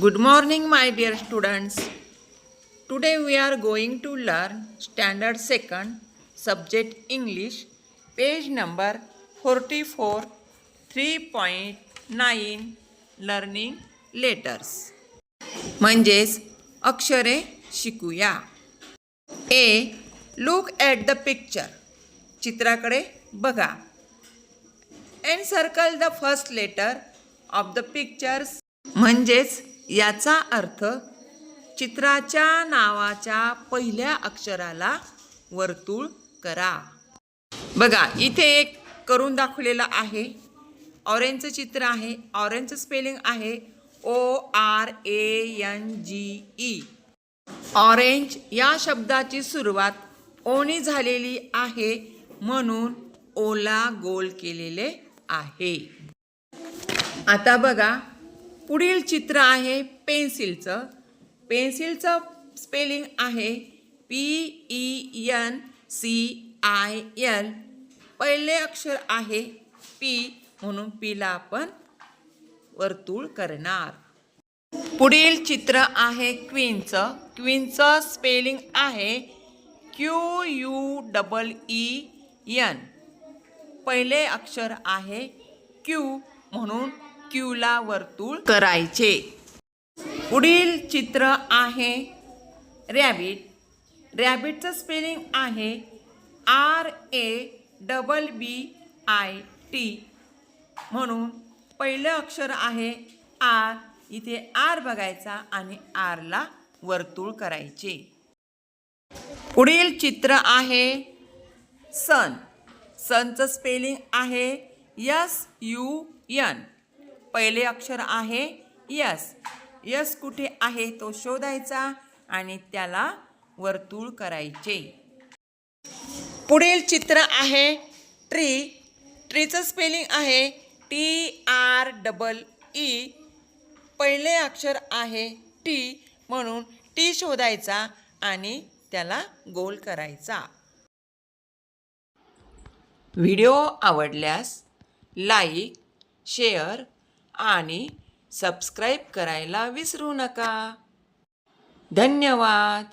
Good morning, my dear students. Today we are going to learn Standard 2nd, Subject English, page number 44, 3.9, Learning Letters. म्हणजेच अक्षरे शिकूया. A. Look at the picture. चित्राकडे बघा. And circle the first letter of the pictures. म्हणजेच याचा अर्थ चित्राच्या नावाच्या पहिल्या अक्षराला वर्तुळ करा. बघा इथे एक करून दाखवलेला आहे. ऑरेंजचं चित्र आहे. ऑरेंजचं स्पेलिंग आहे ORANGE. ऑरेंज या शब्दाची सुरुवात ओनी झालेली आहे म्हणून ओला गोल केलेले आहे. आता बघा पुढील चित्र आहे पेन्सिलचं. पेन्सिलचं स्पेलिंग आहे PENCIL. पहिले अक्षर आहे P म्हणून Pला आपण वर्तुळ करणार. पुढील चित्र आहे क्वीनचं. क्वीनचं स्पेलिंग आहे QUEEN. पहिले अक्षर आहे Q म्हणून Qला वर्तुळ करायचे. पुढील चित्र आहे रॅबिट. रॅबिटचं स्पेलिंग आहे RABBIT म्हणून पहिलं अक्षर आहे R. इथे R बघायचा आणि Rला वर्तुळ करायचे. पुढील चित्र आहे सन. सनचं स्पेलिंग आहे SUN. पहिले अक्षर आहे यस. यस कुठे आहे तो शोधायचा आणि त्याला वर्तुळ करायचे. पुढील चित्र आहे ट्री. ट्रीचं स्पेलिंग आहे TREE. पहिले अक्षर आहे T म्हणून T शोधायचा आणि त्याला गोल करायचा. व्हिडिओ आवडल्यास लाईक, शेअर आणि सबस्क्राईब करायला विसरू नका. धन्यवाद.